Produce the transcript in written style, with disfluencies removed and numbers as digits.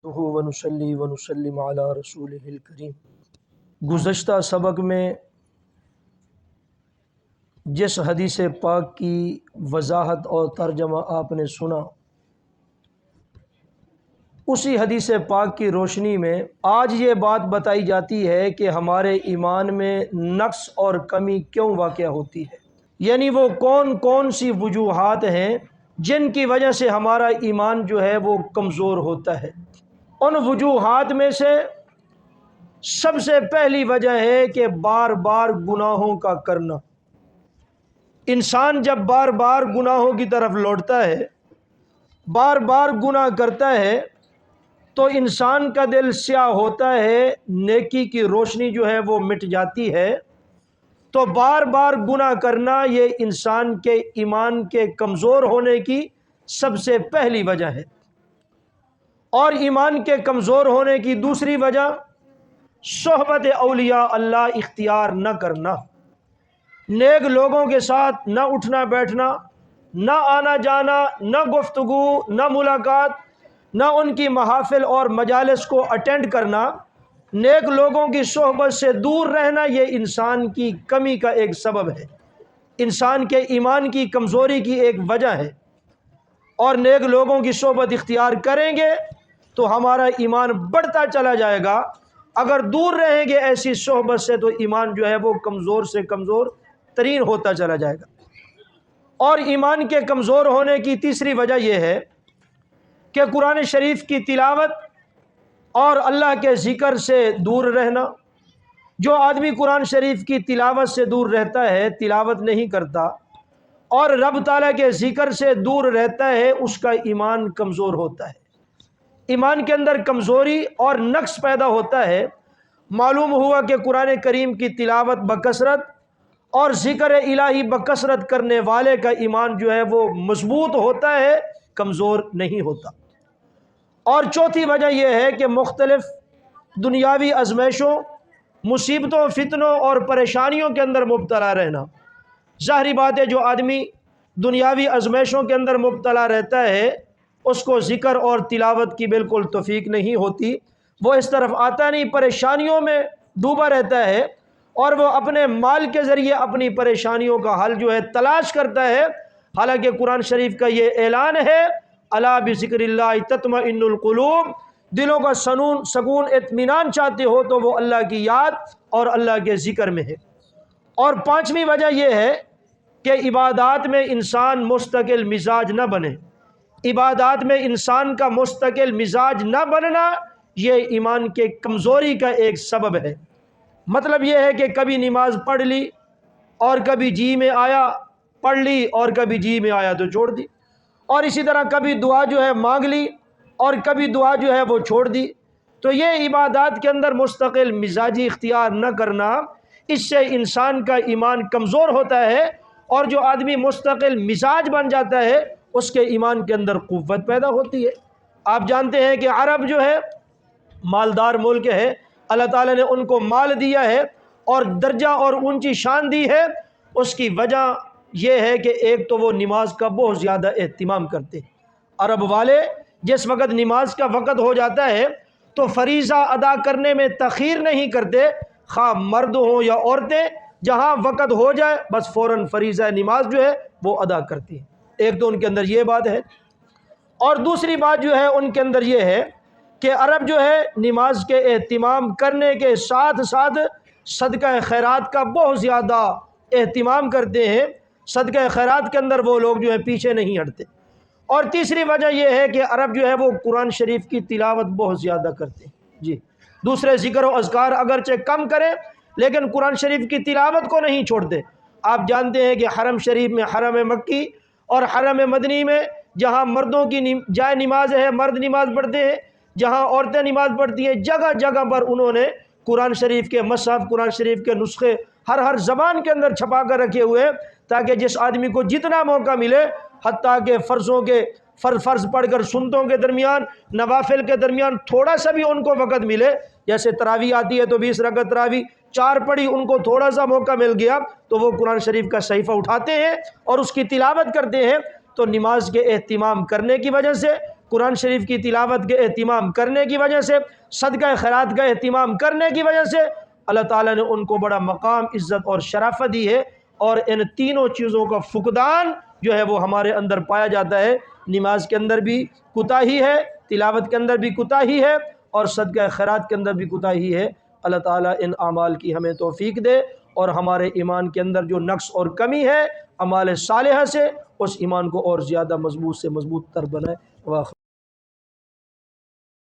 ونصلی ونسلم علی رسولہ الکریم۔ گزشتہ سبق میں جس حدیث پاک کی وضاحت اور ترجمہ آپ نے سنا، اسی حدیث پاک کی روشنی میں آج یہ بات بتائی جاتی ہے کہ ہمارے ایمان میں نقص اور کمی کیوں واقع ہوتی ہے، یعنی وہ کون کون سی وجوہات ہیں جن کی وجہ سے ہمارا ایمان جو ہے وہ کمزور ہوتا ہے۔ ان وجوہات میں سے سب سے پہلی وجہ ہے کہ بار بار گناہوں کا کرنا۔ انسان جب بار بار گناہوں کی طرف لوٹتا ہے، بار بار گناہ کرتا ہے، تو انسان کا دل سیاہ ہوتا ہے، نیکی کی روشنی جو ہے وہ مٹ جاتی ہے۔ تو بار بار گناہ کرنا یہ انسان کے ایمان کے کمزور ہونے کی سب سے پہلی وجہ ہے۔ اور ایمان کے کمزور ہونے کی دوسری وجہ صحبت اولیاء اللہ اختیار نہ کرنا، نیک لوگوں کے ساتھ نہ اٹھنا بیٹھنا، نہ آنا جانا، نہ گفتگو، نہ ملاقات، نہ ان کی محافل اور مجالس کو اٹینڈ کرنا، نیک لوگوں کی صحبت سے دور رہنا، یہ انسان کی کمی کا ایک سبب ہے، انسان کے ایمان کی کمزوری کی ایک وجہ ہے۔ اور نیک لوگوں کی صحبت اختیار کریں گے تو ہمارا ایمان بڑھتا چلا جائے گا، اگر دور رہیں گے ایسی صحبت سے تو ایمان جو ہے وہ کمزور سے کمزور ترین ہوتا چلا جائے گا۔ اور ایمان کے کمزور ہونے کی تیسری وجہ یہ ہے کہ قرآن شریف کی تلاوت اور اللہ کے ذکر سے دور رہنا۔ جو آدمی قرآن شریف کی تلاوت سے دور رہتا ہے، تلاوت نہیں کرتا اور رب تعالیٰ کے ذکر سے دور رہتا ہے، اس کا ایمان کمزور ہوتا ہے، ایمان کے اندر کمزوری اور نقص پیدا ہوتا ہے۔ معلوم ہوا کہ قرآن کریم کی تلاوت بکثرت اور ذکر الہی بکثرت کرنے والے کا ایمان جو ہے وہ مضبوط ہوتا ہے، کمزور نہیں ہوتا۔ اور چوتھی وجہ یہ ہے کہ مختلف دنیاوی آزمائشوں، مصیبتوں، فتنوں اور پریشانیوں کے اندر مبتلا رہنا۔ ظاہری بات ہے، جو آدمی دنیاوی آزمائشوں کے اندر مبتلا رہتا ہے اس کو ذکر اور تلاوت کی بالکل توفیق نہیں ہوتی، وہ اس طرف آتا نہیں، پریشانیوں میں ڈوبا رہتا ہے اور وہ اپنے مال کے ذریعے اپنی پریشانیوں کا حل جو ہے تلاش کرتا ہے، حالانکہ قرآن شریف کا یہ اعلان ہے، الا بذکر اللہ تطمئن القلوب، دلوں کا سکون اطمینان چاہتے ہو تو وہ اللہ کی یاد اور اللہ کے ذکر میں ہے۔ اور پانچویں وجہ یہ ہے کہ عبادات میں انسان مستقل مزاج نہ بنے، عبادات میں انسان کا مستقل مزاج نہ بننا یہ ایمان کے کمزوری کا ایک سبب ہے۔ مطلب یہ ہے کہ کبھی نماز پڑھ لی اور کبھی جی میں آیا پڑھ لی اور کبھی جی میں آیا تو چھوڑ دی، اور اسی طرح کبھی دعا جو ہے مانگ لی اور کبھی دعا جو ہے وہ چھوڑ دی۔ تو یہ عبادات کے اندر مستقل مزاجی اختیار نہ کرنا، اس سے انسان کا ایمان کمزور ہوتا ہے، اور جو آدمی مستقل مزاج بن جاتا ہے اس کے ایمان کے اندر قوت پیدا ہوتی ہے۔ آپ جانتے ہیں کہ عرب جو ہے مالدار ملک ہے، اللہ تعالیٰ نے ان کو مال دیا ہے اور درجہ اور اونچی شان دی ہے، اس کی وجہ یہ ہے کہ ایک تو وہ نماز کا بہت زیادہ اہتمام کرتے ہیں۔ عرب والے جس وقت نماز کا وقت ہو جاتا ہے تو فریضہ ادا کرنے میں تاخیر نہیں کرتے، خواہ مرد ہوں یا عورتیں، جہاں وقت ہو جائے بس فوراً فریضہ نماز جو ہے وہ ادا کرتی ہیں۔ ایک تو ان کے اندر یہ بات ہے، اور دوسری بات جو ہے ان کے اندر یہ ہے کہ عرب جو ہے نماز کے اہتمام کرنے کے ساتھ ساتھ صدقہ خیرات کا بہت زیادہ اہتمام کرتے ہیں، صدقہ خیرات کے اندر وہ لوگ جو ہے پیچھے نہیں ہٹتے۔ اور تیسری وجہ یہ ہے کہ عرب جو ہے وہ قرآن شریف کی تلاوت بہت زیادہ کرتے ہیں، جی، دوسرے ذکر و اذکار اگرچہ کم کریں لیکن قرآن شریف کی تلاوت کو نہیں چھوڑتے۔ آپ جانتے ہیں کہ حرم شریف میں، حرم مکی اور حرم مدنی میں، جہاں مردوں کی جائے نماز ہے مرد نماز پڑھتے ہیں، جہاں عورتیں نماز پڑھتی ہیں، جگہ جگہ پر انہوں نے قرآن شریف کے مصحف، قرآن شریف کے نسخے ہر زبان کے اندر چھپا کر رکھے ہوئے ہیں، تاکہ جس آدمی کو جتنا موقع ملے، حتیٰ کہ فرضوں کے فرض پڑھ کر سنتوں کے درمیان، نوافل کے درمیان تھوڑا سا بھی ان کو وقت ملے، جیسے تراویح آتی ہے تو 20 رکعت تراویح 4 پڑھی، ان کو تھوڑا سا موقع مل گیا تو وہ قرآن شریف کا صحیفہ اٹھاتے ہیں اور اس کی تلاوت کرتے ہیں۔ تو نماز کے اہتمام کرنے کی وجہ سے قرآن شریف کی تلاوت کے اہتمام کرنے کی وجہ سے، صدقہ خیرات کا اہتمام کرنے کی وجہ سے اللہ تعالیٰ نے ان کو بڑا مقام، عزت اور شرافت دی ہے۔ اور ان تینوں چیزوں کا فقدان جو ہے وہ ہمارے اندر پایا جاتا ہے۔ نماز کے اندر بھی کوتاہی ہے، تلاوت کے اندر بھی کوتاہی ہے، اور صدقہ خیرات کے اندر بھی کوتاہی ہے۔ اللہ تعالیٰ ان اعمال کی ہمیں توفیق دے، اور ہمارے ایمان کے اندر جو نقص اور کمی ہے اعمال صالحہ سے، اس ایمان کو اور زیادہ مضبوط سے مضبوط تر بنائے۔